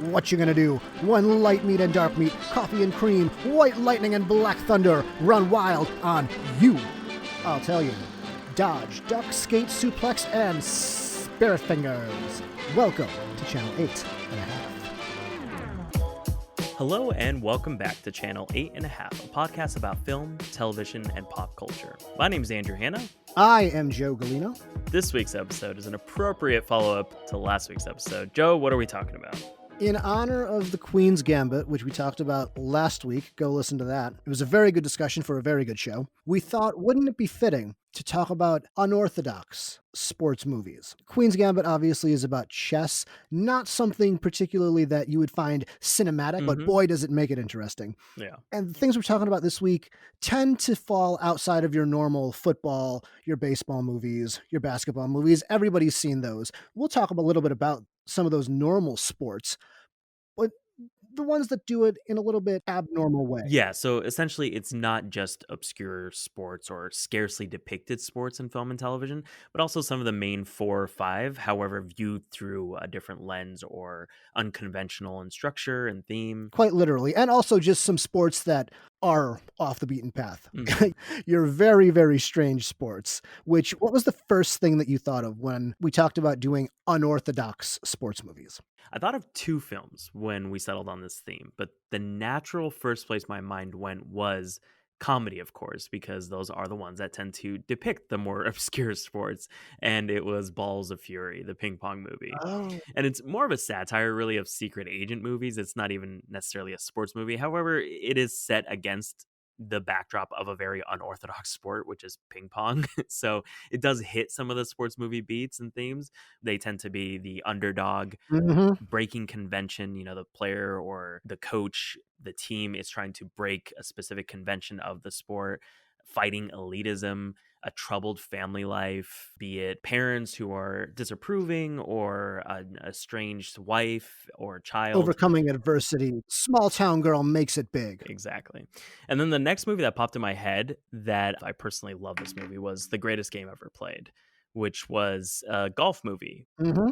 What you gonna do? One light meat and dark meat, coffee and cream, white lightning and black thunder, run wild on you. I'll tell you. Dodge, duck, skate, suplex, and spirit fingers. Welcome to Channel 8.5. Hello and welcome back to Channel 8.5, a podcast about film, television, and pop culture. My name is Andrew Hanna. I am Joe Galino. This week's episode is an appropriate follow-up to last week's episode. Joe, what are we talking about? In honor of the Queen's Gambit, which we talked about last week, go listen to that. It was a very good discussion for a very good show. We thought, wouldn't it be fitting to talk about unorthodox sports movies? Queen's Gambit obviously is about chess, not something particularly that you would find cinematic, but boy, does it make it interesting. Yeah. And the things we're talking about this week tend to fall outside of your normal football, your baseball movies, your basketball movies. Everybody's seen those. We'll talk a little bit about some of those normal sports, but the ones that do it in a little bit abnormal way. Yeah, so essentially it's not just obscure sports or scarcely depicted sports in film and television, but also some of the main 4 or 5, however, viewed through a different lens or unconventional in structure and theme. Quite literally. And also just some sports that are off the beaten path. Your very, very strange sports. What was the first thing that you thought of when we talked about doing unorthodox sports movies? I thought of 2 films when we settled on this theme, but the natural first place my mind went was comedy, of course, because those are the ones that tend to depict the more obscure sports. And it was Balls of Fury, the ping pong movie. Oh. And it's more of a satire, really, of secret agent movies. It's not even necessarily a sports movie. However, it is set against the backdrop of a very unorthodox sport, which is ping pong. So it does hit some of the sports movie beats and themes. They tend to be the underdog, breaking convention. You know, the player or the coach, the team is trying to break a specific convention of the sport, fighting elitism, a troubled family life, be it parents who are disapproving or an estranged wife or child. Overcoming adversity. Small town girl makes it big. Exactly. And then the next movie that popped in my head that I personally love this movie was The Greatest Game Ever Played, which was a golf movie.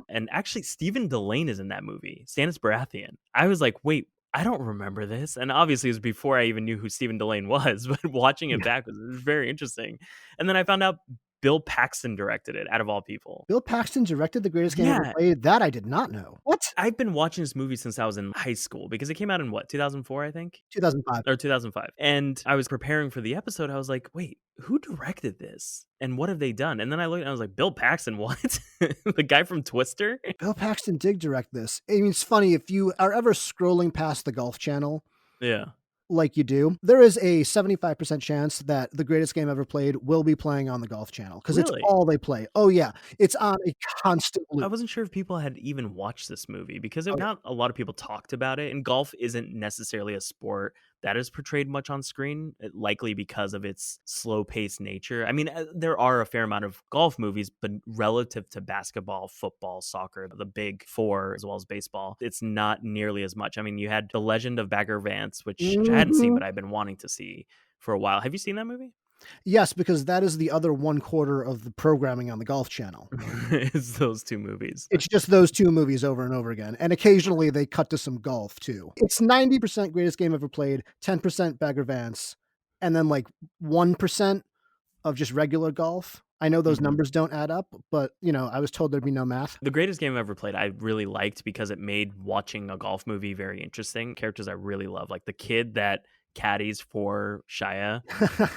And actually, Stephen Delane is in that movie, Stannis Baratheon. I was like, wait, I don't remember this. And obviously it was before I even knew who Stephen Delane was, but watching it back was very interesting. And then I found out Bill Paxton directed it, out of all people. Bill Paxton directed The Greatest Game Ever Played? That I did not know. What? I've been watching this movie since I was in high school because it came out in 2004, I think? 2005. Or 2005. And I was preparing for the episode. I was like, wait, who directed this? And what have they done? And then I looked and I was like, Bill Paxton, what? The guy from Twister? Bill Paxton did direct this. I mean, it's funny, if you are ever scrolling past the Golf Channel, like you do, there is a 75% chance that The Greatest Game Ever Played will be playing on the Golf Channel because it's all they play. Oh yeah, it's on a constant loop. I wasn't sure if people had even watched this movie because not a lot of people talked about it, and golf isn't necessarily a sport that is portrayed much on screen, likely because of its slow-paced nature. I mean, there are a fair amount of golf movies, but relative to basketball, football, soccer, the big 4, as well as baseball, it's not nearly as much. I mean, you had The Legend of Bagger Vance, which I hadn't seen, but I've been wanting to see for a while. Have you seen that movie? Yes, because that is the other 1/4 of the programming on the Golf Channel. It's those 2 movies. It's just those 2 movies over and over again. And occasionally they cut to some golf too. It's 90% Greatest Game Ever Played, 10% Bagger Vance, and then like 1% of just regular golf. I know those numbers don't add up, but you know, I was told there'd be no math. The Greatest Game Ever Played I really liked because it made watching a golf movie very interesting. Characters I really love, like the kid that caddies for Shia.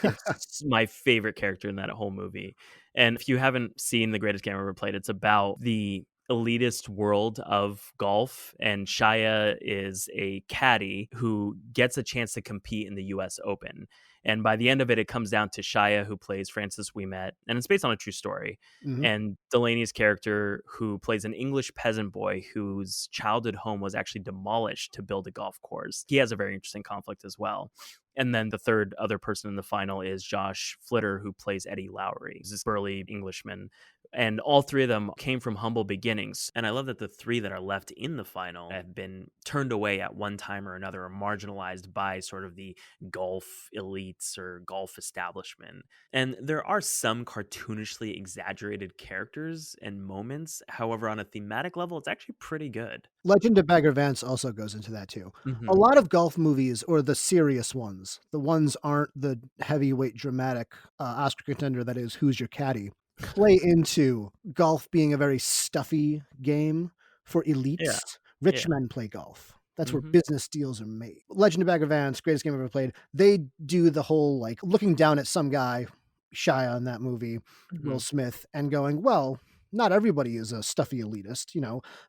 It's my favorite character in that whole movie. And if you haven't seen The Greatest Game Ever Played, it's about the elitist world of golf, and Shia is a caddy who gets a chance to compete in the US Open. And by the end of it, it comes down to Shia, who plays Francis Ouimet, and it's based on a true story. And Delaney's character, who plays an English peasant boy whose childhood home was actually demolished to build a golf course. He has a very interesting conflict as well. And then the third other person in the final is Josh Flitter, who plays Eddie Lowry. He's this burly Englishman. And all 3 of them came from humble beginnings. And I love that the 3 that are left in the final have been turned away at one time or another, or marginalized by sort of the golf elites or golf establishment. And there are some cartoonishly exaggerated characters and moments. However, on a thematic level, it's actually pretty good. Legend of Bagger Vance also goes into that too. A Mhm. lot of golf movies, or the serious ones, the ones aren't the heavyweight dramatic, Oscar contender that is Who's Your Caddy, play into golf being a very stuffy game for Yeah. elites. Rich Yeah. men play golf. That's where Mhm. business deals are made. Legend of Bagger Vance, greatest game ever played. They do the whole like looking down at some guy, Shia in that movie, Will Mhm. Smith, and going, well, not everybody is a stuffy elitist.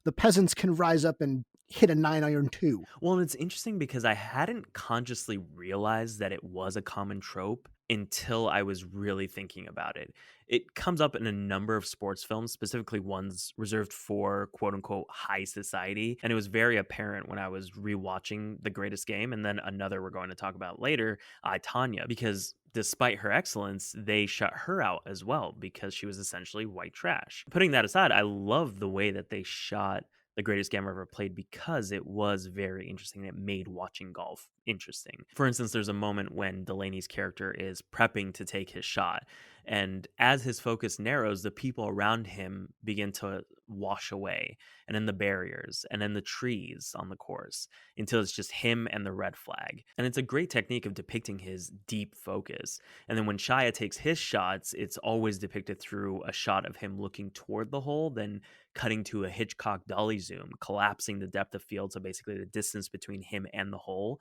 The peasants can rise up and hit a 9 iron too. Well, and it's interesting because I hadn't consciously realized that it was a common trope until I was really thinking about it. It comes up in a number of sports films, specifically ones reserved for quote unquote high society. And it was very apparent when I was rewatching The Greatest Game and then another we're going to talk about later, I, Tanya, because despite her excellence, they shut her out as well because she was essentially white trash. Putting that aside, I love the way that they shot the greatest game I ever played because it was very interesting. It made watching golf interesting. For instance, there's a moment when Delaney's character is prepping to take his shot. And as his focus narrows, the people around him begin to wash away, and then the barriers, and then the trees on the course until it's just him and the red flag. And it's a great technique of depicting his deep focus. And then when Shia takes his shots, it's always depicted through a shot of him looking toward the hole, then cutting to a Hitchcock dolly zoom, collapsing the depth of field. So basically, the distance between him and the hole,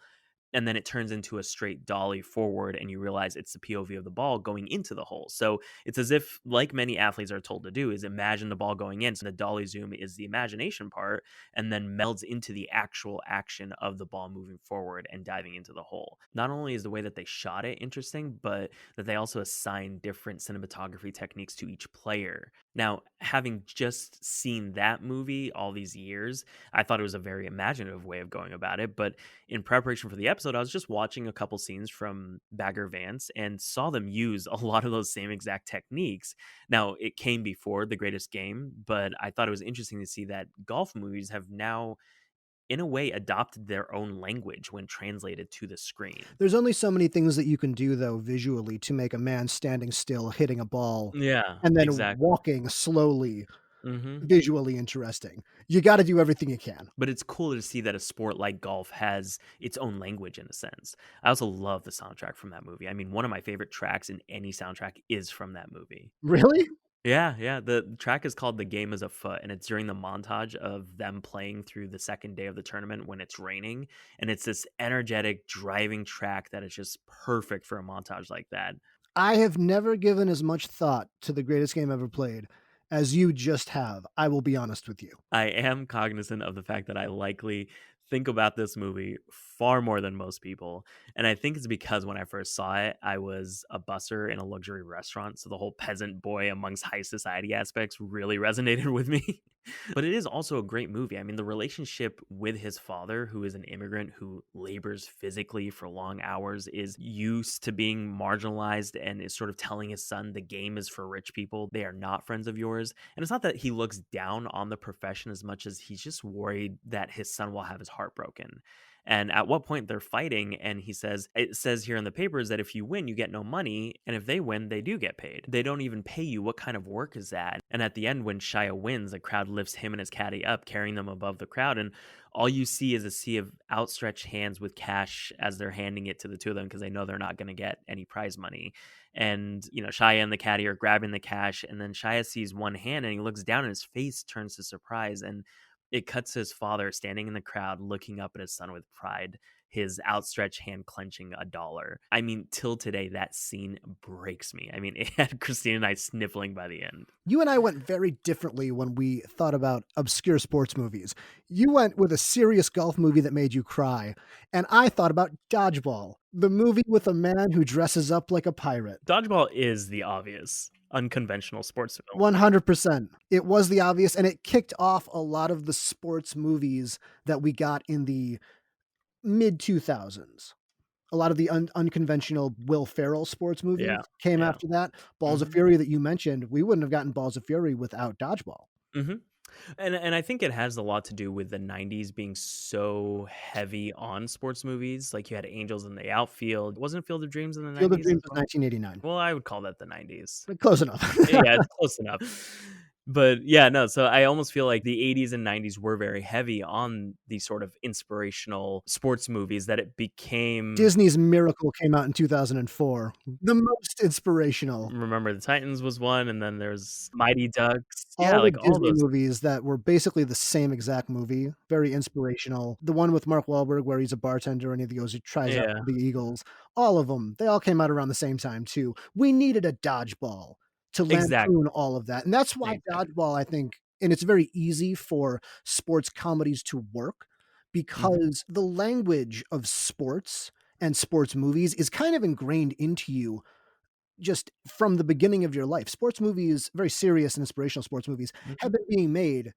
and then it turns into a straight dolly forward and you realize it's the POV of the ball going into the hole. So it's as if, like many athletes are told to do, is imagine the ball going in. So the dolly zoom is the imagination part and then melds into the actual action of the ball moving forward and diving into the hole. Not only is the way that they shot it interesting, but that they also assign different cinematography techniques to each player. Now, having just seen that movie all these years, I thought it was a very imaginative way of going about it. But in preparation for the episode, I was just watching a couple scenes from Bagger Vance and saw them use a lot of those same exact techniques. Now, it came before The Greatest Game, but I thought it was interesting to see that golf movies have now, in a way, adopted their own language when translated to the screen. There's only so many things that you can do though visually to make a man standing still hitting a ball Yeah, and then exactly. walking slowly Hmm. visually interesting. You got to do everything you can. But it's cool to see that a sport like golf has its own language in a sense. I also love the soundtrack from that movie. I mean, one of my favorite tracks in any soundtrack is from that movie. Really? Yeah, yeah. The track is called "The Game Is Afoot," and it's during the montage of them playing through the second day of the tournament when it's raining, and it's this energetic, driving track that is just perfect for a montage like that. I have never given as much thought to the greatest game ever played as you just have. I will be honest with you. I am cognizant of the fact that I likely think about this movie far more than most people. And I think it's because when I first saw it, I was a busser in a luxury restaurant. So the whole peasant boy amongst high society aspects really resonated with me. But it is also a great movie. I mean, the relationship with his father, who is an immigrant who labors physically for long hours, is used to being marginalized and is sort of telling his son the game is for rich people. They are not friends of yours. And it's not that he looks down on the profession as much as he's just worried that his son will have his heart broken. And at what point they're fighting, and he says, it says here in the papers that if you win, you get no money. And if they win, they do get paid. They don't even pay you. What kind of work is that? And at the end, when Shia wins, the crowd lifts him and his caddy up, carrying them above the crowd. And all you see is a sea of outstretched hands with cash as they're handing it to the two of them because they know they're not going to get any prize money. And, Shia and the caddy are grabbing the cash. And then Shia sees one hand and he looks down and his face turns to surprise. And it cuts to his father standing in the crowd, looking up at his son with pride, his outstretched hand clenching a dollar. I mean, till today, that scene breaks me. I mean, it had Christine and I sniffling by the end. You and I went very differently when we thought about obscure sports movies. You went with a serious golf movie that made you cry, and I thought about Dodgeball, the movie with a man who dresses up like a pirate. Dodgeball is the obvious unconventional sports film. 100%. It was the obvious, and it kicked off a lot of the sports movies that we got in the mid 2000s. A lot of the unconventional Will Ferrell sports movies Yeah, came yeah. after that. Balls of Mhm, Fury that you mentioned, we wouldn't have gotten Balls of Fury without Dodgeball. mhm. And I think it has a lot to do with the '90s being so heavy on sports movies. Like, you had Angels in the Outfield. Wasn't Field of Dreams in the Field of '90s as Dreams was well? 1989. Well, I would call that the '90s. Close enough. Yeah, it's close enough. But yeah, no, so I almost feel like the 80s and 90s were very heavy on these sort of inspirational sports movies that it became. Disney's Miracle came out in 2004. The most inspirational. Remember the Titans was one, and then there's Mighty Ducks. Yeah, All the like all Disney those. movies that were basically the same exact movie, very inspirational. The one with Mark Wahlberg where he's a bartender and he goes he tries out Yeah, for the Eagles. All of them, they all came out around the same time too. We needed a dodgeball to exactly, lampoon all of that, and that's why exactly. dodgeball, I think, and it's very easy for sports comedies to work Mhm, because the language of sports and sports movies is kind of ingrained into you just from the beginning of your life. Sports movies, very serious and inspirational sports movies, have mhm, been being made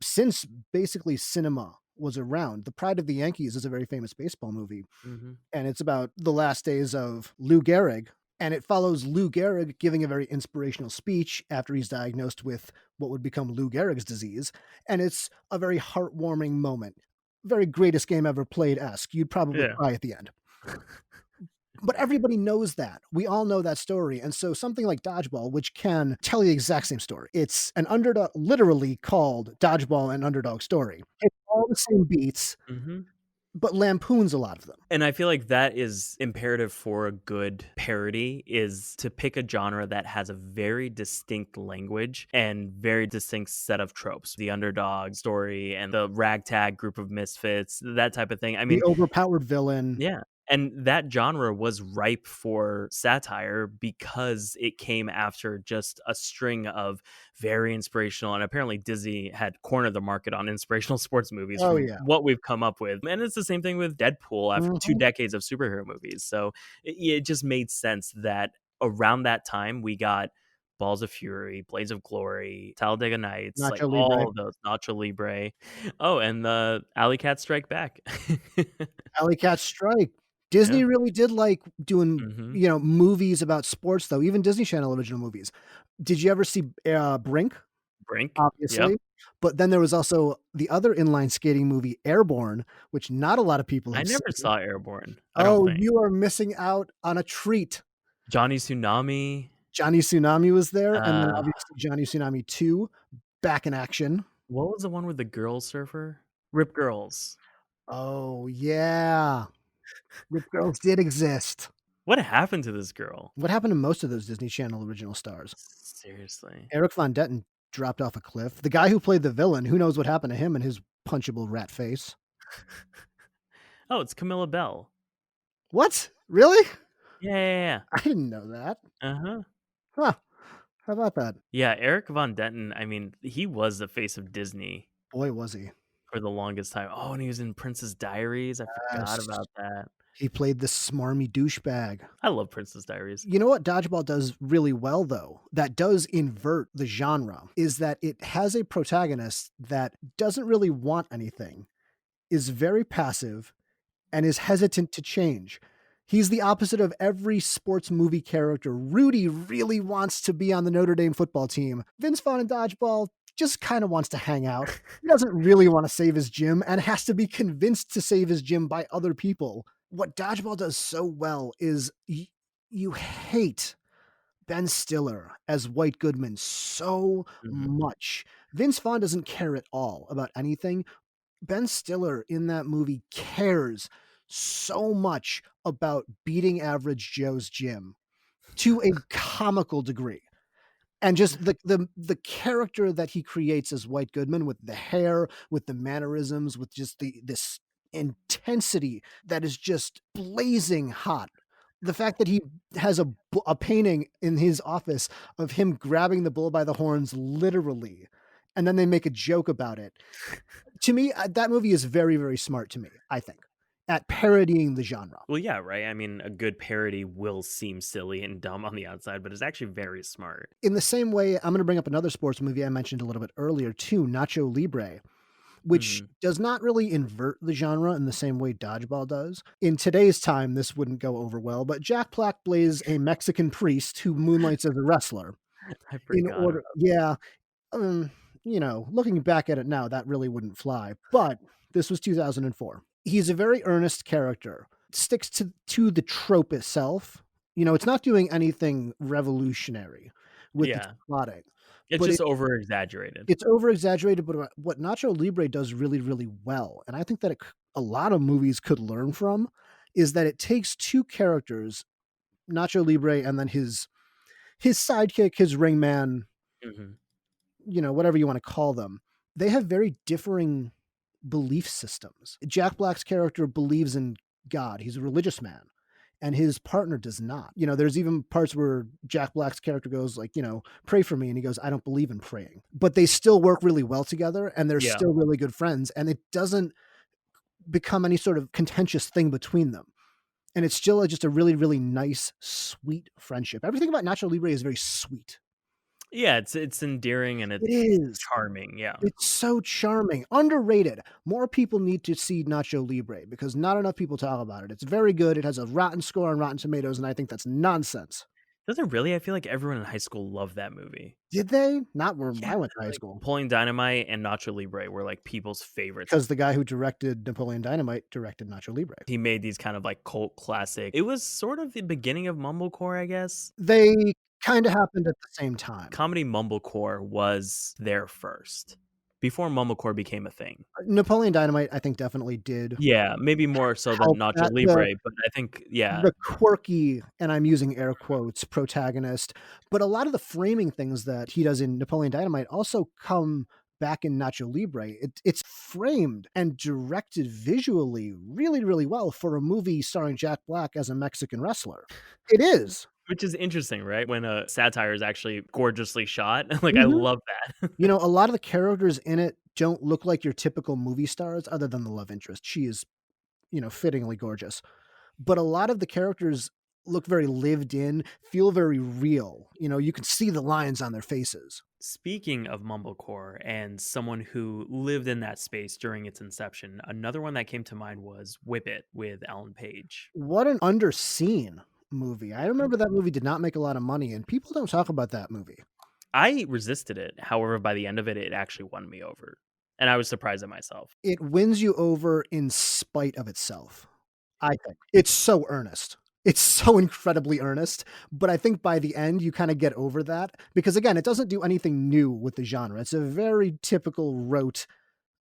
since basically cinema was around. The Pride of the Yankees is a very famous baseball movie, mhm. and it's about the last days of Lou Gehrig. And it follows Lou Gehrig giving a very inspirational speech after he's diagnosed with what would become Lou Gehrig's disease. And it's a very heartwarming moment. Very greatest game ever played esque. You'd probably Yeah. cry at the end. But everybody knows that. We all know that story. And so something like Dodgeball, which can tell the exact same story. It's an underdog, literally called Dodgeball an Underdog Story. It's all the same beats, Mhm. but lampoons a lot of them. And I feel like that is imperative for a good parody is to pick a genre that has a very distinct language and very distinct set of tropes. The underdog story and the ragtag group of misfits, that type of thing. I The mean, overpowered villain. yeah. And that genre was ripe for satire because it came after just a string of very inspirational, and apparently Disney had cornered the market on inspirational sports movies Oh, from yeah. what we've come up with. And it's the same thing with Deadpool after 2 Mhm. decades of superhero movies. So it just made sense that around that time we got Balls of Fury, Blades of Glory, Talladega Nights, like Nacho Libre. all of those, Nacho Libre. Oh, and the Alley Cat Strike Back. Alley Cat Strike. Yeah. Disney really did like doing, Mhm. movies about sports, though, even Disney Channel original movies. Did you ever see, Brink? Brink. Yep. Obviously, but then there was also the other inline skating movie, Airborne, which not a lot of people I have never seen. saw Airborne, I don't Oh, think. you are missing out on a treat. Johnny Tsunami. Johnny Tsunami was there, and then Uh, obviously Johnny Tsunami 2, back in action. what was the one with the girl surfer? Rip Girls. Oh, yeah. Rip Girls did exist. What happened to this girl? What happened to most of those Disney Channel original stars? Seriously. Eric Von Detten dropped off a cliff. The guy who played the villain, who knows what happened to him and his punchable rat face. Oh, it's Camilla Bell. What? Really? Yeah, yeah, yeah. I didn't know that. Uh-huh. Huh. How about that? Yeah, Eric Von Denton, I mean, he was the face of Disney Boy, was he. for the longest time. Oh, and he was in Princess Diaries, I forgot Yes. about that. He played the smarmy douchebag. I love Princess Diaries. You know what Dodgeball does really well, though, that does invert the genre, is that it has a protagonist that doesn't really want anything, is very passive, and is hesitant to change. He's the opposite of every sports movie character. Rudy really wants to be on the Notre Dame football team. Vince Vaughn in Dodgeball just kind of wants to hang out. He doesn't really want to save his gym and has to be convinced to save his gym by other people. What Dodgeball does so well is you hate Ben Stiller as White Goodman so Mhm. much. Vince Vaughn doesn't care at all about anything. Ben Stiller in that movie cares so much about beating average Joe's gym to a comical degree. And just the character that he creates as White Goodman with the hair, with the mannerisms, with just this intensity that is just blazing hot. The fact that he has a painting in his office of him grabbing the bull by the horns literally, and then they make a joke about it. To me, that movie is very, very smart to me, I think, at parodying the genre. Well, yeah, right? I mean, a good parody will seem silly and dumb on the outside, but it's actually very smart. In the same way, I'm gonna bring up another sports movie I mentioned a little bit earlier too, Nacho Libre, which Mhm. does not really invert the genre in the same way Dodgeball does. In today's time, this wouldn't go over well, but Jack Black plays a Mexican priest who moonlights as a wrestler I in forgot order about. yeah, looking back at it now, that really wouldn't fly, but this was 2004. He's a very earnest character, sticks to the trope itself. It's not doing anything revolutionary, with its Yeah. plotting. It's But just over exaggerated. it's over exaggerated, but what Nacho Libre does really, really well, and I think that a lot of movies could learn from, is that it takes 2 characters, Nacho Libre and then his sidekick, his ring man, Mhm. whatever you wanna call them. They have very differing belief systems. Jack Black's character believes in God, he's a religious man, and his partner does not. There's even parts where Jack Black's character goes like, "Pray for me," and he goes, "I don't believe in praying." But they still work really well together, and they're Yeah. still really good friends, and it doesn't become any sort of contentious thing between them. And it's still just a really, really nice, sweet friendship. Everything about Nacho Libre is very sweet. Yeah, it's endearing and It it's is. charming, yeah. It's so charming, underrated. More people need to see Nacho Libre because not enough people talk about it. It's very good. It has a rotten score on Rotten Tomatoes, and I think that's nonsense. Does it really? I feel like everyone in high school loved that movie. Did they? Not where Yeah, I went to high like, school. Napoleon Dynamite and Nacho Libre were, like, people's favorites. Because the guy who directed Napoleon Dynamite directed Nacho Libre. He made these kind of, like, cult classic it was sort of the beginning of Mumblecore, I guess. They kinda happened at the same time. Comedy Mumblecore was there first, before Mumblecore became a thing. Napoleon Dynamite, I think, definitely did Yeah, maybe more so than help Nacho that. The Libre, but I think yeah. the quirky, and I'm using air quotes, protagonist, but a lot of the framing things that he does in Napoleon Dynamite also come back in Nacho Libre. It's framed and directed visually really, really well for a movie starring Jack Black as a Mexican wrestler. It is. Which is interesting, right? When a satire is actually gorgeously shot. Like, I Mhm. love that. A lot of the characters in it don't look like your typical movie stars other than the love interest. She is, fittingly gorgeous. But a lot of the characters look very lived in, feel very real. You can see the lines on their faces. Speaking of Mumblecore and someone who lived in that space during its inception, another one that came to mind was Whip It with Ellen Page. What an underseen movie. I remember that movie did not make a lot of money, and people don't talk about that movie. I resisted it. However, by the end of it, it actually won me over. And I was surprised at myself. It wins you over in spite of itself, I think. It's so earnest. It's so incredibly earnest, but I think by the end, you kinda get over that because, again, it doesn't do anything new with the genre. It's a very typical rote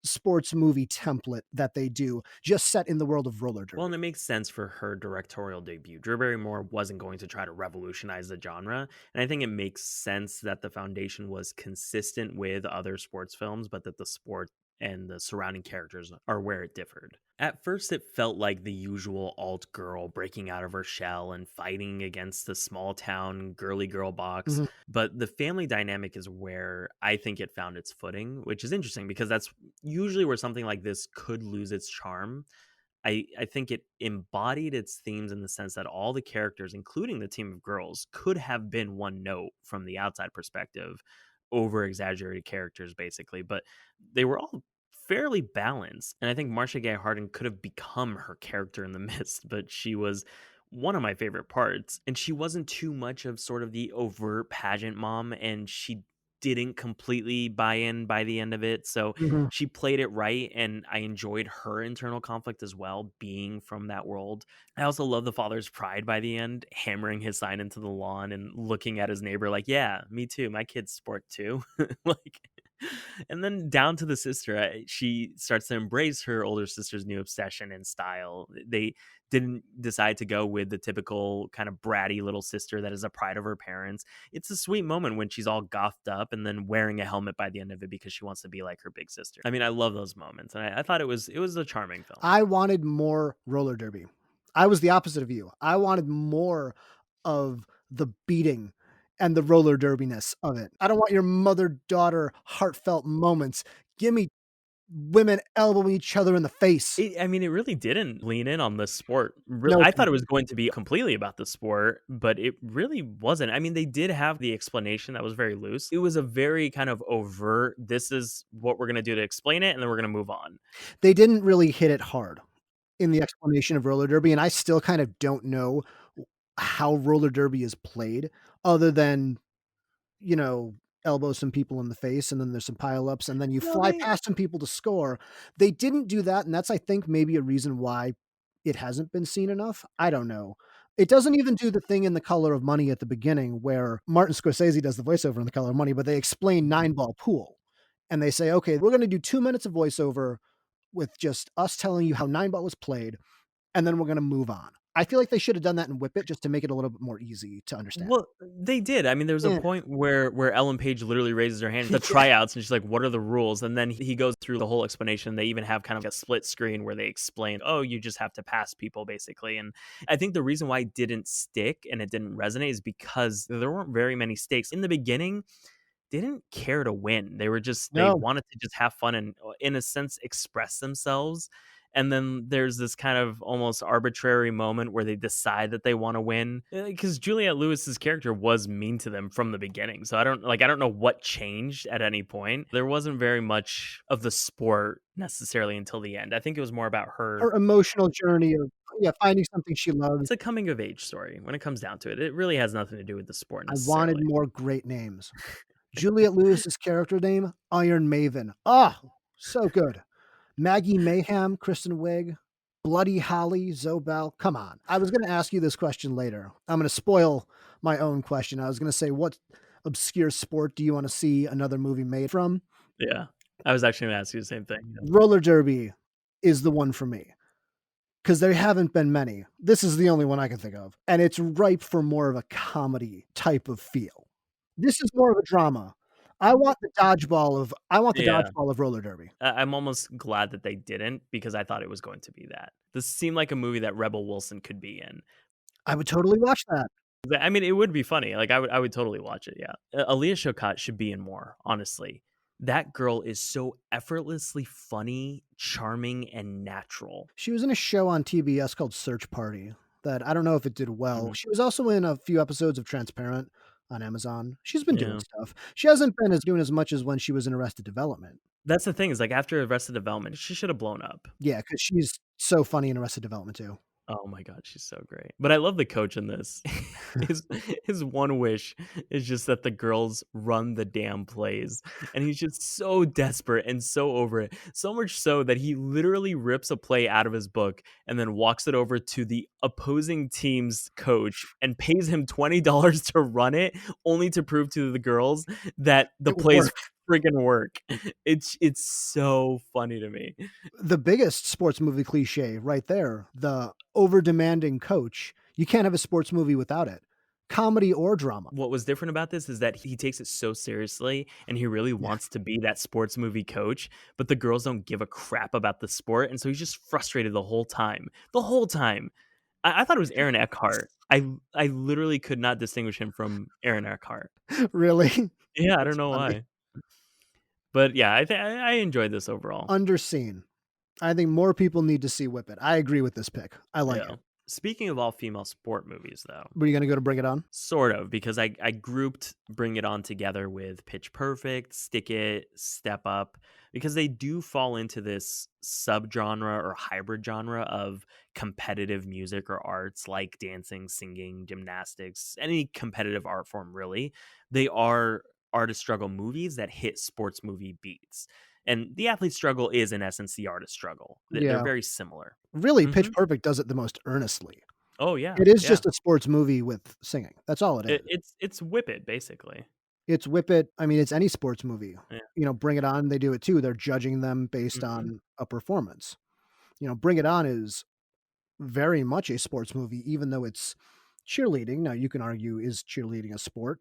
sports movie template that they do, just set in the world of roller Well, and derby. it makes sense for her directorial debut. Drew Barrymore wasn't going to try to revolutionize the genre. And I think it makes sense that the foundation was consistent with other sports films, but that the sport and the surrounding characters are where it differed. At first, it felt like the usual alt girl breaking out of her shell and fighting against the small town girly girl box. Mhm. But the family dynamic is where I think it found its footing, which is interesting because that's usually where something like this could lose its charm. I think it embodied its themes in the sense that all the characters, including the team of girls, could have been one note from the outside perspective, over exaggerated characters basically, but they were all fairly balanced. And I think Marcia Gay Harden could have become her character in the midst, but she was one of my favorite parts. And she wasn't too much of sort of the overt pageant mom, and she didn't completely buy in by the end of it. So Mhm. she played it right, and I enjoyed her internal conflict as well, being from that world. I also love the father's pride by the end, hammering his sign into the lawn and looking at his neighbor like, "Yeah, me too. My kids sport too." Like, and then down to the sister, she starts to embrace her older sister's new obsession and style. They didn't decide to go with the typical kind of bratty little sister that is a pride of her parents. It's a sweet moment when she's all gothed up and then wearing a helmet by the end of it because she wants to be like her big sister. I mean, I love those moments, and I thought it was a charming film. I wanted more roller derby. I was the opposite of you. I wanted more of the beating and the roller derbiness of it. I don't want your mother-daughter heartfelt moments. Give me women elbowing each other in the face. I mean, it really didn't lean in on the sport. No, it I thought it didn't. was going to be completely about the sport, but it really wasn't. I mean, they did have the explanation that was very loose. It was a very kind of overt, this is what we're going to do to explain it, and then we're going to move on. They didn't really hit it hard in the explanation of roller derby, and I still kind of don't know how roller derby is played other than, you know, elbow some people in the face, and then there's some pileups, and then you No, fly they past some people to score. They didn't do that, and that's, I think, maybe a reason why it hasn't been seen enough. I don't know. It doesn't even do the thing in The Color of Money at the beginning where Martin Scorsese does the voiceover in The Color of Money, but they explain nine-ball pool, and they say, "Okay, we're gonna do 2 minutes of voiceover with just us telling you how nine-ball is played, and then we're gonna move on." I feel like they should have done that in Whip It just to make it a little bit more easy to understand. Well, they did. I mean, there was a Eh, point where Ellen Page literally raises her hand at the yeah. tryouts, and she's like, "What are the rules?" And then he goes through the whole explanation. They even have kind of a split screen where they explain, "Oh, you just have to pass people, basically." And I think the reason why it didn't stick and it didn't resonate is because there weren't very many stakes in the beginning. They didn't care to win. They No, wanted to just have fun and, in a sense, express themselves. And then there's this kind of almost arbitrary moment where they decide that they want to win because Juliette Lewis's character was mean to them from the beginning. So I don't know what changed at any point. There wasn't very much of the sport necessarily until the end. I think it was more about her. her emotional journey of, yeah, finding something she loves. It's a coming of age story when it comes down to it. It really has nothing to do with the sport I wanted necessarily. more great names. Juliette Lewis's character name, Iron Maven. Ah, so good. Maggie Mayhem, Kristen Wiig, Bloody Holly, Zobel. Come on. I was going to ask you this question later. I'm going to spoil my own question. I was going to say, what obscure sport do you want to see another movie made from? Yeah. I was actually going to ask you the same thing. Yeah. Roller derby is the one for me because there haven't been many. This is the only one I can think of. And it's ripe for more of a comedy type of feel. This is more of a drama. I want the Yeah. dodgeball of roller derby. I'm almost glad that they didn't because I thought it was going to be that. This seemed like a movie that Rebel Wilson could be in. I would totally watch that. I mean, it would be funny. Like I would totally watch it. Yeah, Aaliyah Shawkat should be in more. Honestly, that girl is so effortlessly funny, charming, and natural. She was in a show on TBS called Search Party that I don't know if it did well. Mhm. She was also in a few episodes of Transparent on Amazon. She's been doing Yeah, stuff. She hasn't been as doing as much as when she was in Arrested Development. that's the thing is like after Arrested Development, she should have blown up. Yeah, because she's so funny in Arrested Development too. Oh my god, she's so great. But I love the coach in this. His his one wish is just that the girls run the damn plays. And he's just so desperate and so over it. So much so that he literally rips a play out of his book and then walks it over to the opposing team's coach and pays him $20 to run it, only to prove to the girls that the It would plays work. friggin' work. It's so funny to me. The biggest sports movie cliche right there, the over demanding coach. You can't have a sports movie without it, comedy or drama. What was different about this is that he takes it so seriously and he really Yeah. wants to be that sports movie coach, but the girls don't give a crap about the sport. And so he's just frustrated the whole time. The whole time. I thought it was Aaron Eckhart. I literally could not distinguish him from Aaron Eckhart. Really? Yeah, I don't That's know funny. why. But yeah, I enjoyed this overall. Underseen. I think more people need to see Whip It. I agree with this pick. I like Yeah. it. Speaking of all female sport movies, though, Were you gonna go to Bring It On? sort of, because I grouped Bring It On together with Pitch Perfect, Stick It, Step Up, because they do fall into this subgenre or hybrid genre of competitive music or arts like dancing, singing, gymnastics, any competitive art form, really. They are artist struggle movies that hit sports movie beats. And the athlete struggle is, in essence, the artist struggle. They're Yeah. very similar. Really, Pitch Hmm. Perfect does it the most earnestly. Oh, yeah. It is Yeah. just a sports movie with singing. That's all it is. It's Whip It, basically. It's Whip It. I mean, it's any sports movie. Yeah. Bring It On, they do it too. They're judging them based Mhm. on a performance. Bring It On is very much a sports movie, even though it's cheerleading. Now, you can argue, is cheerleading a sport?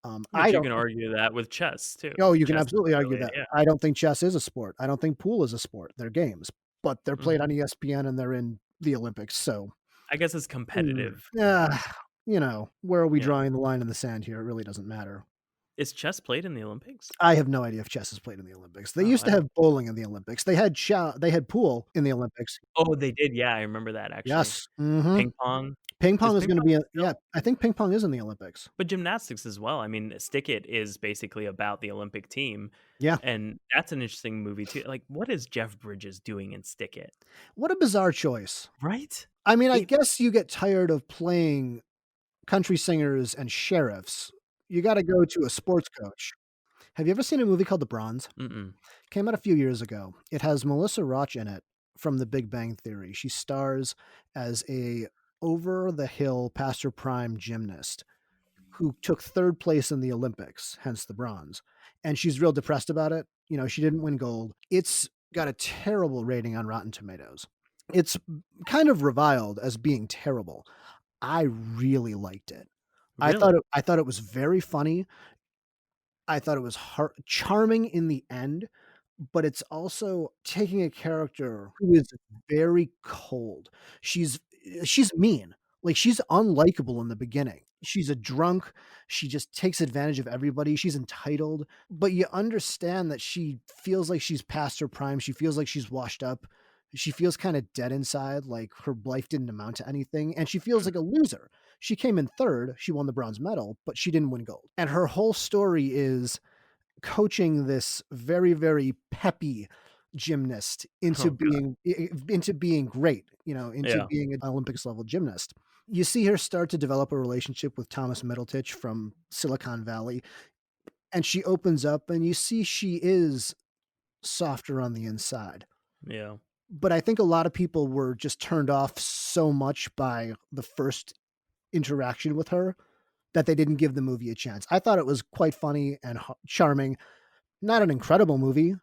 But I you don't can think. argue that with chess too. Oh, you can Chess isn't absolutely argue really that. yeah. I don't think chess is a sport. I don't think pool is a sport. They're games, but they're played on Mhm. ESPN and they're in the Olympics. So, I guess it's competitive. yeah, where are we Yeah. drawing the line in the sand here? It really doesn't matter. Is chess played in the Olympics? I have no idea if chess is played in the Olympics. They Oh, used I to don't have bowling in the Olympics. They had pool in the Olympics. Oh, they did, yeah, I remember that actually. Yes. Mhm. Ping pong. Ping Is pong is ping gonna pong be yeah, still I think ping pong is in the Olympics. but gymnastics as well. I mean, Stick It is basically about the Olympic team, Yeah. and that's an interesting movie too. Like, what is Jeff Bridges doing in Stick It? What a bizarre choice. Right? I mean, I It guess you get tired of playing country singers and sheriffs. You gotta go to a sports coach. Have you ever seen a movie called The Bronze? mm-mm. Came out a few years ago. It has Melissa Roch in it from The Big Bang Theory. She stars as a over the hill past her prime gymnast who took 3rd place in the Olympics, hence the bronze, and she's real depressed about it. You know, she didn't win gold. It's got a terrible rating on Rotten Tomatoes. It's kind of reviled as being terrible. I really liked it. Really? I thought it was very funny. I thought it was charming in the end, but it's also taking a character who is very cold. She's she's mean. Like, she's unlikable in the beginning. She's a drunk, she just takes advantage of everybody, she's entitled, but you understand that she feels like she's past her prime, she feels like she's washed up, she feels kinda dead inside, like her life didn't amount to anything, and she feels Mm. like a loser. She came in 3rd, she won the bronze medal, but she didn't win gold, and her whole story is coaching this very, very peppy gymnast into Oh god. being great, you know, into Yeah. being an Olympics level gymnast. You see her start to develop a relationship with Thomas Middletich from Silicon Valley, and she opens up and you see she is softer on the inside. Yeah. But I think a lot of people were just turned off so much by the first interaction with her that they didn't give the movie a chance. I thought it was quite funny and charming. Not an incredible movie. It's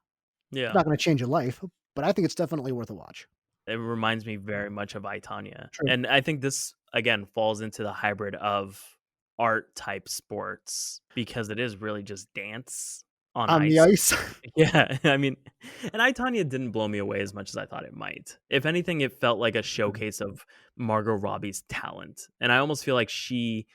Yeah. not gonna change your life, but I think it's definitely worth a watch. It reminds me very much of I, Tonya, True. and I think this, again, falls into the hybrid of art type sports because it is really just dance on On the ice. ice? Yeah, I mean, and I, Tonya didn't blow me away as much as I thought it might. If anything, it felt like a Mhm. showcase of Margot Robbie's talent, and I almost feel like she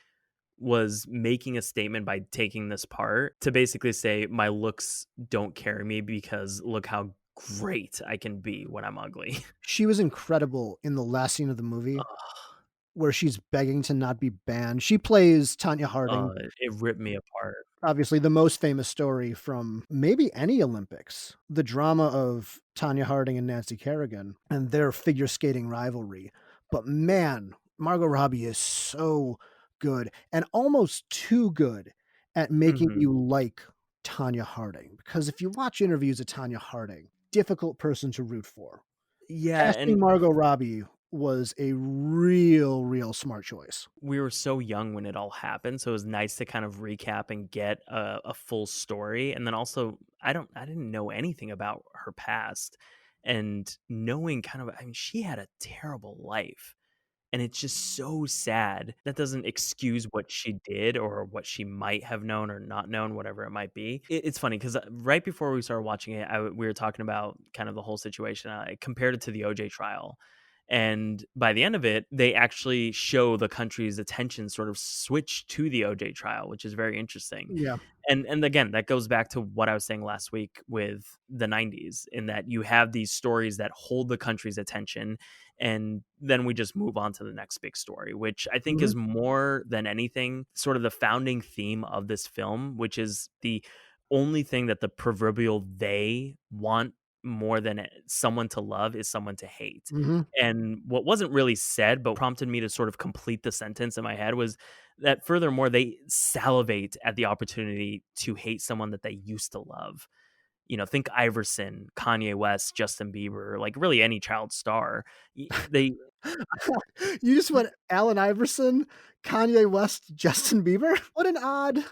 was making a statement by taking this part to basically say, "My looks don't carry me because look how great I can be when I'm ugly." She was incredible in the last scene of the movie where she's begging to not be banned. She plays Tonya Harding, It ripped me apart. obviously the most famous story from maybe any Olympics, the drama of Tonya Harding and Nancy Kerrigan and their figure skating rivalry. But man, Margot Robbie is so good and almost too good at making Mhm. you like Tonya Harding. Because if you watch interviews of Tonya Harding, difficult person to root for. Yeah, Casting and Margot Robbie was a real, real smart choice. we were so young when it all happened, so it was nice to kind of recap and get a full story, and then also, I didn't know anything about her past, and knowing kind of, I mean, she had a terrible life. And it's just so sad. That doesn't excuse what she did or what she might have known or not known, whatever it might be. It's funny because right before we started watching it, we were talking about kind of the whole situation. I compared it to the OJ trial. And by the end of it, they actually show the country's attention sort of switch to the OJ trial, which is very interesting. Yeah. And again, that goes back to what I was saying last week with the 90s, in that you have these stories that hold the country's attention, and then we just move on to the next big story, which I think Mhm. is more than anything sort of the founding theme of this film, which is the only thing that the proverbial they want more than someone to love is someone to hate. Mhm. And what wasn't really said, but prompted me to sort of complete the sentence in my head, was that furthermore, they salivate at the opportunity to hate someone that they used to love. You know, think Iverson, Kanye West, Justin Bieber, like really any child star. They You just went Allen Iverson, Kanye West, Justin Bieber? What an odd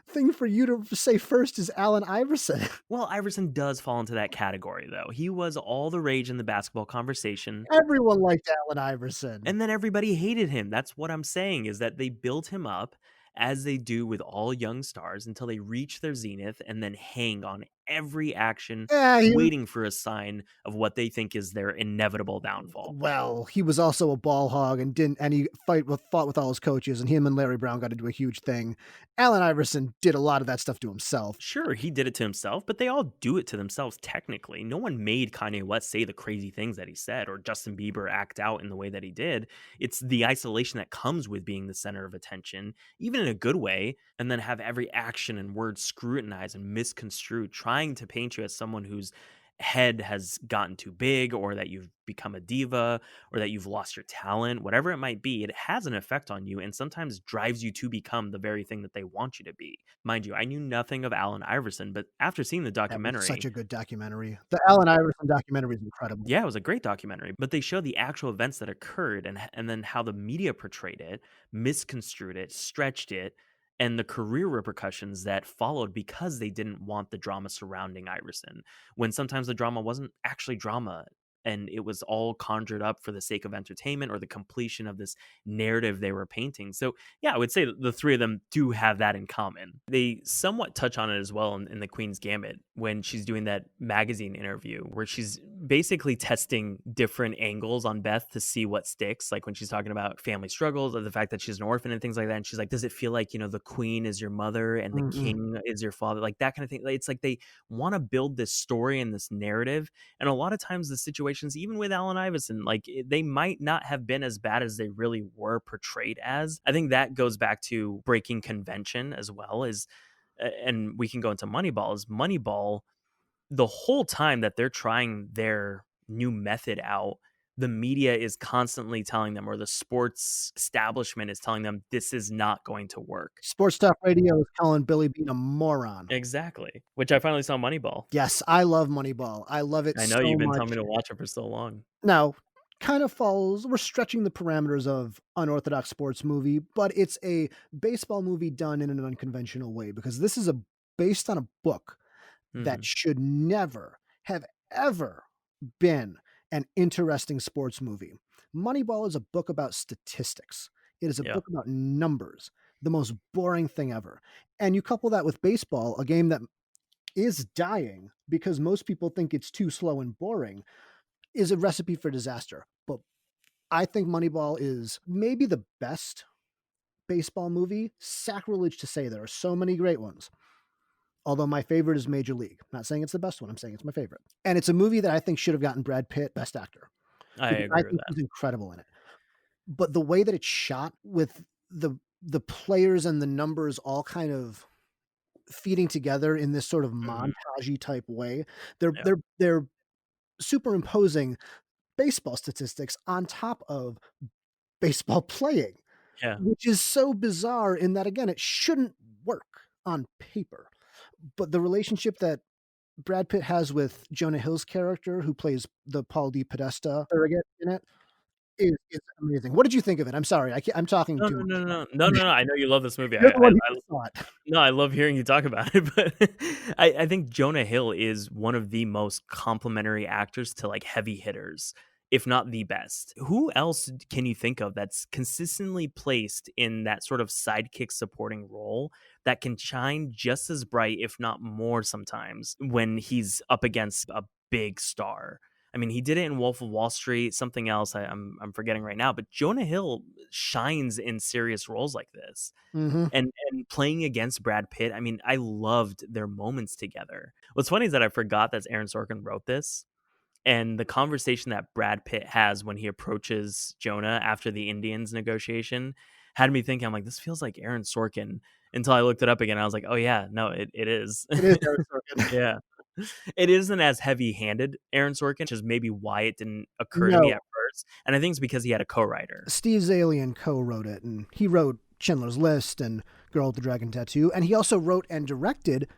thing for you to say first is Allen Iverson. well, Iverson does fall into that category though. He was all the rage in the basketball conversation. Everyone liked Allen Iverson. And then everybody hated him. That's what I'm saying, is that they built him up as they do with all young stars until they reach their zenith and then hang on every action, Yeah, waiting for a sign of what they think is their inevitable downfall. he was also a ball hog and he fought with all his coaches, and him and Larry Brown got into a huge thing. Allen Iverson did a lot of that stuff to himself. Sure, he did it to himself, but they all do it to themselves technically. No one made Kanye West say the crazy things that he said or Justin Bieber act out in the way that he did. It's the isolation that comes with being the center of attention, even in a good way, and then have every action and word scrutinized and misconstrued, trying to paint you as someone who's head has gotten too big, or that you've become a diva, or that you've lost your talent, whatever it might be, it has an effect on you and sometimes drives you to become the very thing that they want you to be. Mind you, I knew nothing of Allen Iverson, but after seeing the That was such documentary, a good documentary. The Allen Iverson documentary is incredible. yeah, it was a great documentary, but they show the actual events that occurred, and then how the media portrayed it, misconstrued it, stretched it, and the career repercussions that followed because they didn't want the drama surrounding Iverson. When sometimes the drama wasn't actually drama, and it was all conjured up for the sake of entertainment or the completion of this narrative they were painting. So, yeah, I would say that the three of them do have that in common. They somewhat touch on it as well in the Queen's Gambit when she's doing that magazine interview where she's basically testing different angles on Beth to see what sticks. Like when she's talking about family struggles or the fact that she's an orphan and things like that. And she's like, does it feel like, the queen is your mother and the Mhm. king is your father? Like that kind of thing. It's like they want to build this story and this narrative. And a lot of times the situations, even with Allen Iverson, like they might not have been as bad as they really were portrayed as. I think that goes back to breaking convention as well as, and we can go into Moneyball, is Moneyball, the whole time that they're trying their new method out, the media is constantly telling them, or the sports establishment is telling them, this is not going to work. Sports Talk Radio is calling Billy Beane a moron. Exactly. Which I finally saw Moneyball. Yes, I love Moneyball. I love it I know so you've been telling much. me to watch it for so long. Now, kind of falls we're stretching the parameters of unorthodox sports movie, but it's a baseball movie done in an unconventional way because this is based on a book that Mhm. should never have ever been an interesting sports movie. Moneyball is a book about statistics. It is a Yeah. book about numbers, the most boring thing ever. And you couple that with baseball, a game that is dying because most people think it's too slow and boring, is a recipe for disaster. But I think Moneyball is maybe the best baseball movie. Sacrilege to say there are so many great ones. Although my favorite is Major League. Not saying it's the best one, I'm saying it's my favorite. And it's a movie that I think should have gotten Brad Pitt Best Actor I because I agree with think that. he's incredible in it. But the way that it's shot with the players and the numbers all kind of feeding together in this sort of Mhm. montagey type way, they're Yeah. they're they're superimposing baseball statistics on top of baseball playing, Yeah. which is so bizarre in that, again, it shouldn't work on paper. But the relationship that Brad Pitt has with Jonah Hill's character, who plays the Paul D. Podesta surrogate in it, is amazing. What did you think of it? I'm sorry, I'm talking No, too no, no, much. no, no, no, no. I know you love this movie. You're the one who I just saw it. No, I love hearing you talk about it, but I think Jonah Hill is one of the most complimentary actors to like heavy hitters, if not the best. Who else can you think of that's consistently placed in that sort of sidekick supporting role that can shine just as bright, if not more sometimes, when he's up against a big star? I mean, he did it in Wolf of Wall Street, something else I'm forgetting right now, but Jonah Hill shines in serious roles like this. Mhm. And playing against Brad Pitt, I mean, I loved their moments together. What's funny is that I forgot that Aaron Sorkin wrote this, and the conversation that Brad Pitt has when he approaches Jonah after the Indians negotiation had me thinking, I'm like, this feels like Aaron Sorkin, until I looked it up again. I was like, oh yeah, no, it is. It is Aaron Sorkin. Yeah. It isn't as heavy-handed Aaron Sorkin, which is maybe why it didn't occur to me No, at first, and I think it's because he had a co-writer. Steve Zaillian co-wrote it, and he wrote Schindler's List and Girl with the Dragon Tattoo, and he also wrote and directed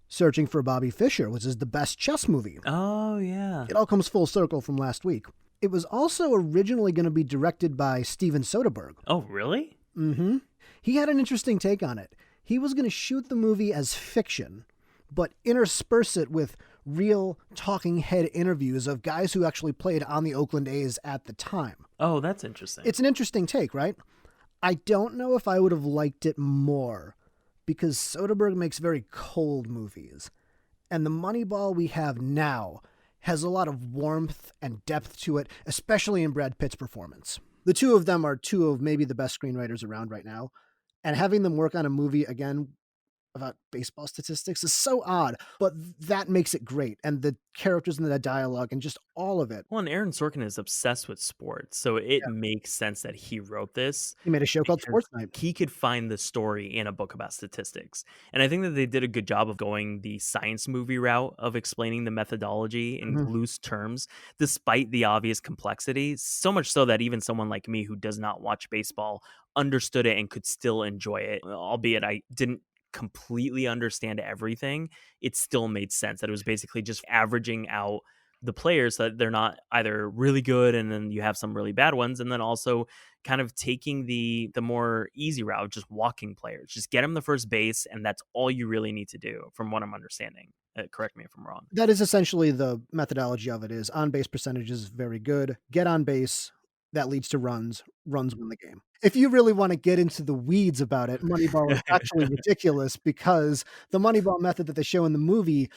Searching for Bobby Fischer, which is the best chess movie. Oh, yeah. It all comes full circle from last week. It was also originally going to be directed by Steven Soderbergh. Oh, really? Mm-hmm. He had an interesting take on it. He was going to shoot the movie as fiction, but intersperse it with real talking head interviews of guys who actually played on the Oakland A's at the time. Oh, that's interesting. It's an interesting take, right? I don't know if I would have liked it more because Soderbergh makes very cold movies. And the Moneyball we have now has a lot of warmth and depth to it, especially in Brad Pitt's performance. The two of them are two of maybe the best screenwriters around right now. And having them work on a movie again about baseball statistics is so odd, but that makes it great. And the characters and the dialogue and just all of it. Well, and Aaron Sorkin is obsessed with sports, so it Yeah. makes sense that he wrote this He made a show called because Sports Night. he could find the story in a book about statistics. And I think that they did a good job of going the science movie route of explaining the methodology in Mhm. loose terms, despite the obvious complexity. So much so that even someone like me who does not watch baseball understood it and could still enjoy it, albeit I didn't completely understand everything. It still made sense that it was basically just averaging out the players, so that they're not either really good and then you have some really bad ones, and then also kind of taking the more easy route of just walking players. Just get them the first base, and that's all you really need to do, from what I'm understanding. Correct me if I'm wrong. That is essentially the methodology of it is on base percentage is very good. Get on base, that leads to runs. Runs win the game. If you really want to get into the weeds about it, Moneyball is actually ridiculous because the Moneyball method that they show in the movie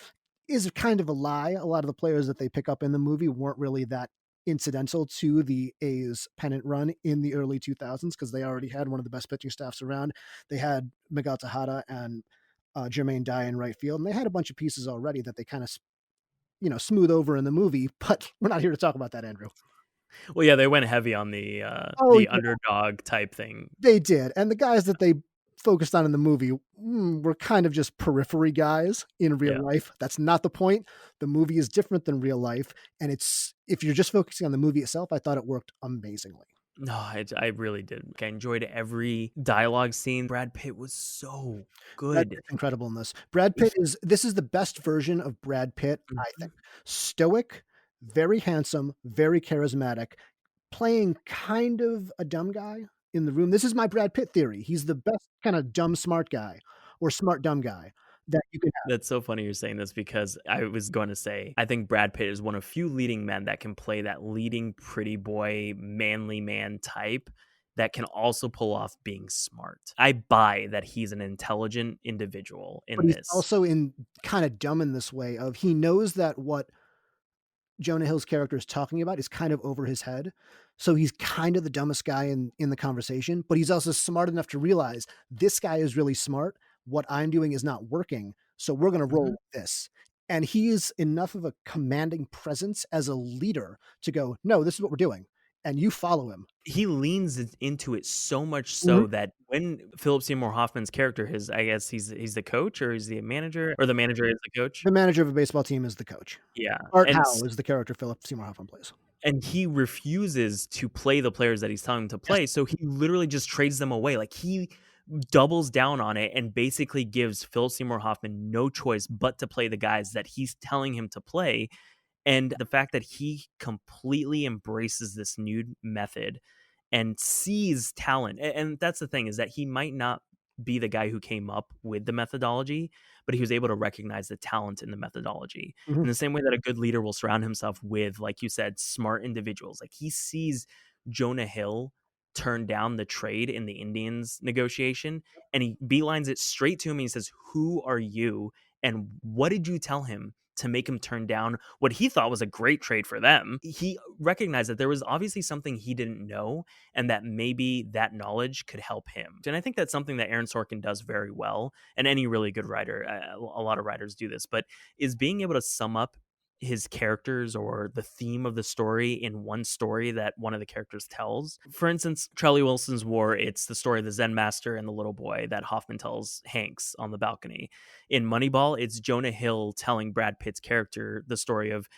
is kind of a lie. A lot of the players that they pick up in the movie weren't really that incidental to the A's pennant run in the early 2000s because they already had one of the best pitching staffs around. They had Miguel Tejada and Jermaine Dye in right field, and they had a bunch of pieces already that they kind of smooth over in the movie. But we're not here to talk about that, Andrew. Well, yeah, they went heavy on Oh, the yeah, underdog type thing. they did, and the guys that they focused on in the movie were kind of just periphery guys in real Yeah. life. That's not the point. The movie is different than real life, and it's if you're just focusing on the movie itself, I thought it worked amazingly. No, I really did. I enjoyed every dialogue scene. Brad Pitt was so Brad good. Pitt's incredible in this. Brad Pitt is this is the best version of Brad Pitt, I Mhm. think. Stoic, very handsome, very charismatic, playing kind of a dumb guy in the room. This is my Brad Pitt theory. He's the best kinda dumb smart guy or smart dumb guy that you can have. That's so funny you're saying this because I was going to say I think Brad Pitt is one of few leading men that can play that leading pretty boy, manly man type that can also pull off being smart. I buy that he's an intelligent individual But in he's this. also in kinda dumb in this way of he knows that what Jonah Hill's character is talking about is kind of over his head. So he's kind of the dumbest guy in the conversation, but he's also smart enough to realize this guy is really smart. What I'm doing is not working. So we're going to roll Mhm. with this. And he is enough of a commanding presence as a leader to go, no, this is what we're doing. And you follow him. He leans into it so much Mhm. so that when Philip Seymour Hoffman's character, his I guess he's the coach or he's the manager or the manager is the coach? The manager of a baseball team is the coach. Yeah, Art Howe is the character Philip Seymour Hoffman plays. and he refuses to play the players that he's telling him to Yes. play, so he literally just trades them away, like, he doubles down on it and basically gives Phil Seymour Hoffman no choice but to play the guys that he's telling him to play, and the fact that he completely embraces this new method and sees talent. And that's the thing is that he might not be the guy who came up with the methodology, but he was able to recognize the talent in the methodology. Mhm. In the same way that a good leader will surround himself with, like you said, smart individuals. Like he sees Jonah Hill turn down the trade in the Indians negotiation and he beelines it straight to him and he says, "Who are you? And what did you tell him to make him turn down what he thought was a great trade for them?" He recognized that there was obviously something he didn't know and that maybe that knowledge could help him. And I think that's something that Aaron Sorkin does very well. And any really good writer, a lot of writers do this, but is being able to sum up his characters or the theme of the story in one story that one of the characters tells. For instance, Charlie Wilson's War, it's the story of the Zen master and the little boy that Hoffman tells Hanks on the balcony. In Moneyball, it's Jonah Hill telling Brad Pitt's character the story of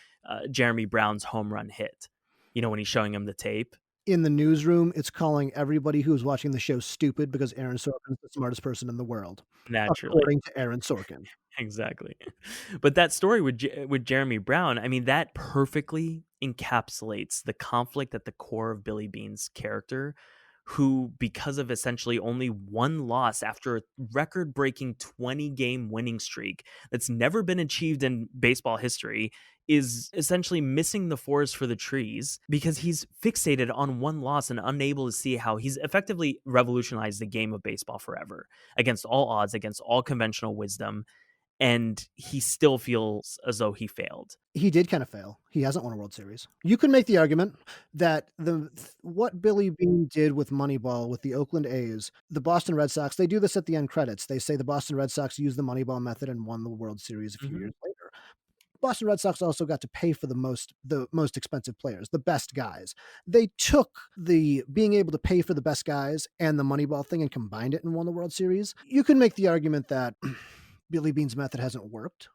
Jeremy Brown's home run hit. You know, when he's showing him the tape. In the newsroom, it's calling everybody who's watching the show stupid because Aaron Sorkin is the smartest person in the world, Naturally. according to Aaron Sorkin. Exactly. But that story with with Jeremy Brown, I mean, that perfectly encapsulates the conflict at the core of Billy Bean's character, who, because of essentially only one loss after a record-breaking 20-game winning streak that's never been achieved in baseball history, is essentially missing the forest for the trees because he's fixated on one loss and unable to see how he's effectively revolutionized the game of baseball forever against all odds, against all conventional wisdom, and he still feels as though he failed. He did kind of fail. He hasn't won a World Series. You could make the argument that what Billy Beane did with Moneyball with the Oakland A's, the Boston Red Sox, they do this at the end credits. They say the Boston Red Sox used the Moneyball method and won the World Series a few Mhm. years later. Boston Red Sox also got to pay for the most expensive players, the best guys. They took the being able to pay for the best guys and the Moneyball thing and combined it and won the World Series. You can make the argument that Billy Beane's method hasn't worked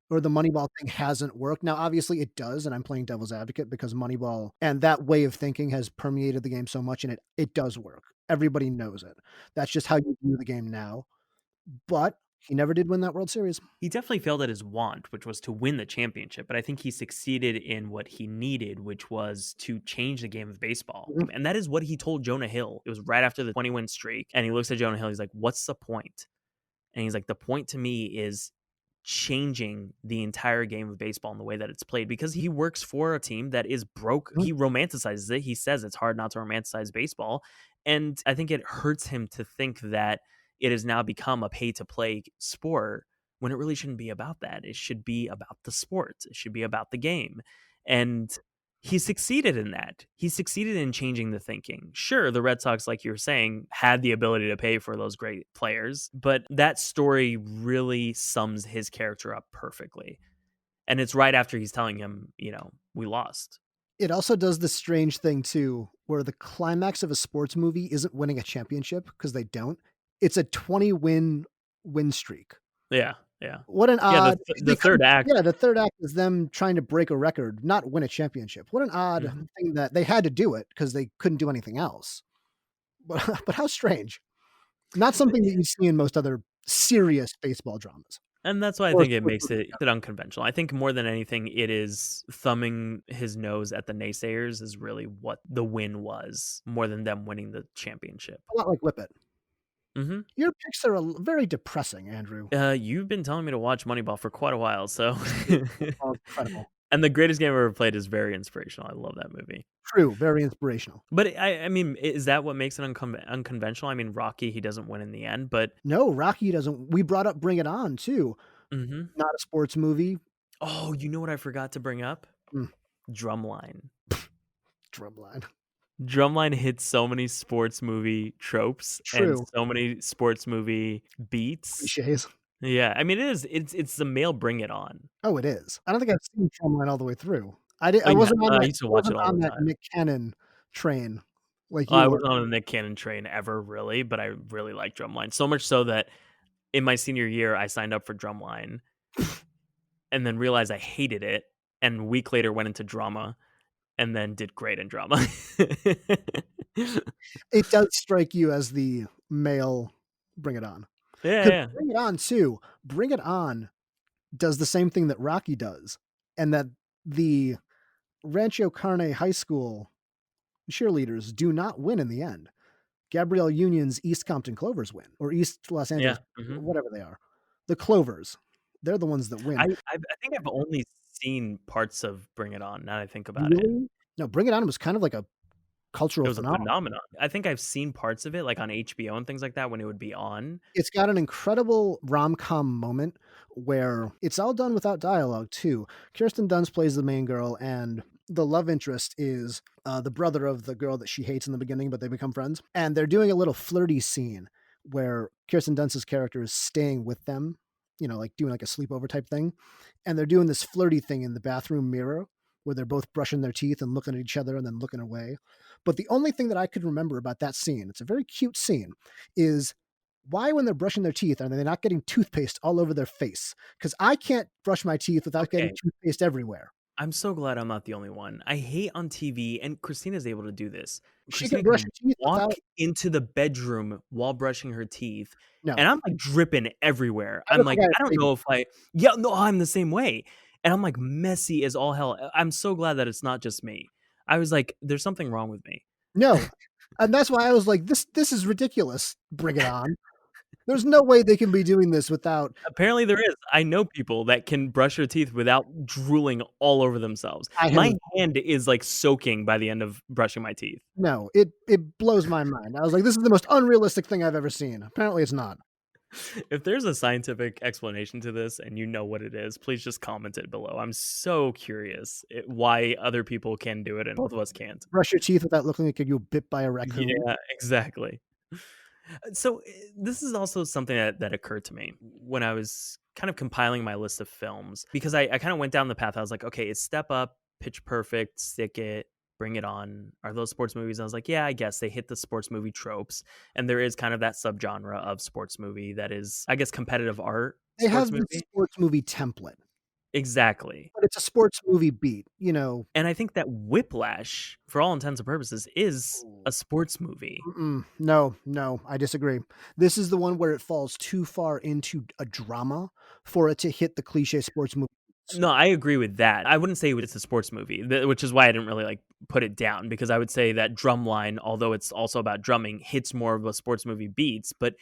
or the Moneyball thing hasn't worked. Now, obviously it does, and I'm playing devil's advocate because Moneyball and that way of thinking has permeated the game so much, and it does work. Everybody knows it. That's just how you view the game now. But he never did win that World Series. He definitely failed at his want, which was to win the championship, but I think he succeeded in what he needed, which was to change the game of baseball. Mhm. And that is what he told Jonah Hill. It was right after the 20-win streak, and he looks at Jonah Hill, he's like, "What's the point?" And he's like, "The point to me is changing the entire game of baseball in the way that it's played," because he works for a team that is broke. Mhm. He romanticizes it. He says it's hard not to romanticize baseball. And I think it hurts him to think that it has now become a pay to play sport when it really shouldn't be about that. It should be about the sport, it should be about the game. And he succeeded in that. He succeeded in changing the thinking. Sure, the Red Sox, like you were saying, had the ability to pay for those great players, but that story really sums his character up perfectly. And it's right after he's telling him, we lost. It also does this strange thing too, where the climax of a sports movie isn't winning a championship because they don't. It's a 20 win streak. Yeah, yeah. What an Yeah, odd the third act. yeah, the 3rd act is them trying to break a record, not win a championship. What an odd Mhm. thing that they had to do it because they couldn't do anything else. But but how strange. Not something that you see in most other serious baseball dramas And that's why I or think it sports makes movies. it unconventional. I think more than anything, it is thumbing his nose at the naysayers is really what the win was, more than them winning the championship. A lot like Whip It. Mhm. Your picks are very depressing, Andrew. You've been telling me to watch Moneyball for quite a while, so Moneyball is incredible. and The Greatest Game I've Ever Played is very inspirational. I love that movie. True, very inspirational. But I mean, is that what makes it unconventional? I mean, Rocky, he doesn't win in the end, but No, Rocky doesn't. We brought up Bring It On too. Mhm. Not a sports movie. Oh, you know what I forgot to bring up? Mm, Drumline. Drumline. Drumline hits so many sports movie tropes and True. so many sports movie beats. Cliches. Yeah, I mean, it's the male Bring It On. Oh, it is. I don't think I've seen Drumline all the way through. Oh, I yeah, wasn't on I that used to I watch it wasn't all on the that time. Nick Cannon train like I you were. wasn't on the Nick Cannon train ever, really, but I really like Drumline. So much so that in my senior year, I signed up for Drumline and then realized I hated it, and a week later went into drama and then did great in drama. It does strike you as the male Bring It On. Yeah, 'Cause yeah. Bring It On too, Bring It On does the same thing that Rocky does, and that the Rancho Carne High School cheerleaders do not win in the end. Gabrielle Union's East Compton Clovers win, or East Los Yeah, Angeles, mhm. whatever they are. The Clovers, they're the ones that win. I think I've only seen parts of Bring It On, now that I think about it. Really? No, Bring It On was kind of like a It cultural was a phenomenon. phenomenon. I think I've seen parts of it, like, on HBO and things like that when it would be on. It's got an incredible rom-com moment where it's all done without dialogue too. Kirsten Dunst plays the main girl, and the love interest is the brother of the girl that she hates in the beginning, but they become friends. And they're doing a little flirty scene where Kirsten Dunst's character is staying with them, like doing like a sleepover type thing. And they're doing this flirty thing in the bathroom mirror where they're both brushing their teeth and looking at each other and then looking away. But the only thing that I could remember about that scene, it's a very cute scene, is why, when they're brushing their teeth, are they not getting toothpaste all over their face? Because I can't brush my teeth without getting Okay, toothpaste everywhere. I'm so glad I'm not the only one. I hate on TV, and Christina's able to do this. She can Christina brush can her teeth walk without. into the bedroom while brushing her teeth, No, and I'm, like, dripping everywhere. I I'm look like like, I have I don't rabies. know if I yeah, no, I'm the same way, and I'm, like, messy as all hell. I'm so glad that it's not just me. I was like, "There's something wrong with me." No, and that's why I was like, this is ridiculous. Bring it on. There's no way they can be doing this without. Apparently there is. I know people that can brush their teeth without drooling all over themselves. I My haven't. hand is, like, soaking by the end of brushing my teeth. No, it blows my mind. I was like, this is the most unrealistic thing I've ever seen. Apparently, it's not. If there's a scientific explanation to this and you know what it is, please just comment it below. I'm so curious why other people can do it and both of us can't. Brush your teeth without looking like you bit by a raccoon. Yeah, exactly. So this is also something that occurred to me when I was kind of compiling my list of films because I kind of went down the path. I was like, okay, it's Step Up, Pitch Perfect, Stick It, Bring It On. Are those sports movies? I was like, yeah, I guess they hit the sports movie tropes. And there is kind of that subgenre of sports movie that is, I guess, competitive art They sports have the movie. sports movie template, Exactly. but it's a sports movie beat, you know. And I think that Whiplash, for all intents and purposes, is a sports movie. No, no, I disagree. This is the one where it falls too far into a drama for it to hit the cliche sports movie beats. No, I agree with that. I wouldn't say it's a sports movie, which is why I didn't really like put it down because I would say that Drumline, although it's also about drumming, hits more of a sports movie beats. But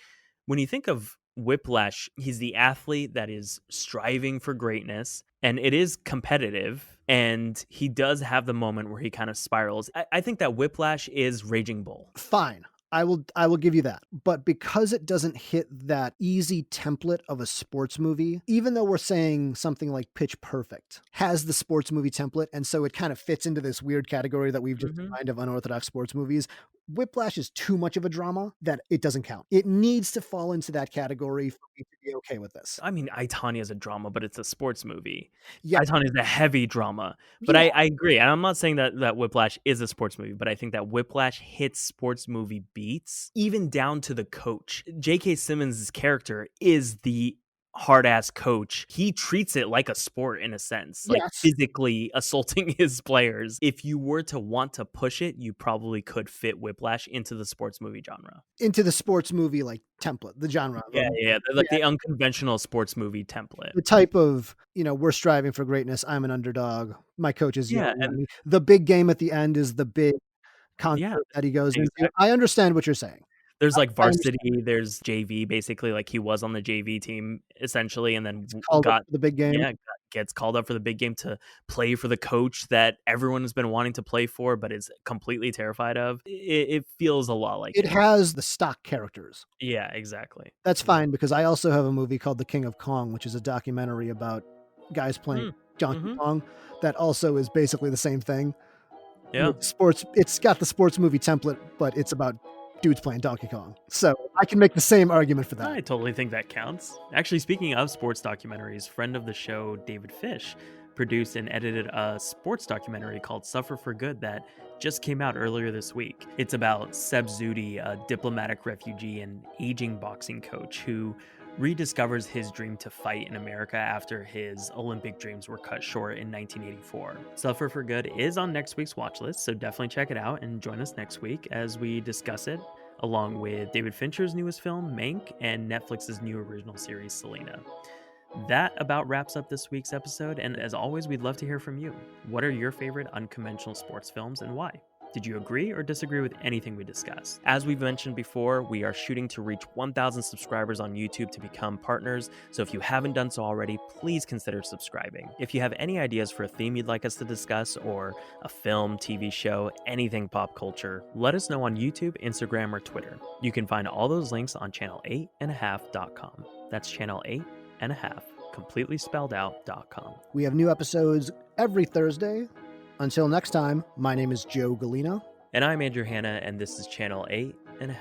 when you think of Whiplash, he's the athlete that is striving for greatness and it is competitive. And he does have the moment where he kind of spirals. I think that Whiplash is Raging Bull. Fine. I will give you that. But because it doesn't hit that easy template of a sports movie, even though we're saying something like Pitch Perfect has the sports movie template, and so it kind of fits into this weird category that we've just defined of unorthodox sports movies, Whiplash is too much of a drama that it doesn't count. It needs to fall into that category for me to be okay with this. I mean, I, is a drama, but it's a sports movie. Yeah, I, is a heavy drama. But yeah, I agree. And I'm not saying that Whiplash is a sports movie, but I think that Whiplash hits sports movie beats, even down to the coach. J.K. Simmons' character is the hard ass coach. He treats it like a sport in a sense, like yes. physically assaulting his players. If you were to want to push it, you probably could fit Whiplash into the sports movie genre. Into the sports movie like template, the genre. Yeah, like the unconventional sports movie template. The type of, we're striving for greatness. I'm an underdog. My coach is Yeah, yelling at and me. The big game at the end is the big yeah, concert that he goes into. exactly. I understand what you're saying. There's, like, I understand. varsity, there's JV, basically, like, he was on the JV team, essentially, and then He's w called up got for the big game. yeah, gets called up for the big game to play for the coach that everyone has been wanting to play for, but is completely terrified of. It feels a lot like It him. has the stock characters. Yeah, exactly. That's Exactly. fine because I also have a movie called The King of Kong, which is a documentary about guys playing Mm, Donkey mhm. Kong that also is basically the same thing. Yeah. It's got the sports movie template, but it's about dudes playing Donkey Kong. So I can make the same argument for that. I totally think that counts. Actually, speaking of sports documentaries, friend of the show, David Fish, produced and edited a sports documentary called Suffer for Good that just came out earlier this week. It's about Seb Zudi, a diplomatic refugee and aging boxing coach who rediscovers his dream to fight in America after his Olympic dreams were cut short in 1984. Suffer for Good is on next week's watch list, so definitely check it out and join us next week as we discuss it along with David Fincher's newest film, Mank, and Netflix's new original series, Selena. That about wraps up this week's episode, and as always, we'd love to hear from you. What are your favorite unconventional sports films and why? Did you agree or disagree with anything we discussed? As we've mentioned before, we are shooting to reach 1,000 subscribers on YouTube to become partners, so if you haven't done so already, please consider subscribing. If you have any ideas for a theme you'd like us to discuss, or a film, TV show, anything pop culture, let us know on YouTube, Instagram, or Twitter. You can find all those links on channel8.5.com. That's channel8.5, completely spelled out.com. We have new episodes every Thursday. Until next time, my name is Joe Galena. And I'm Andrew Hanna, and this is Channel 8.5.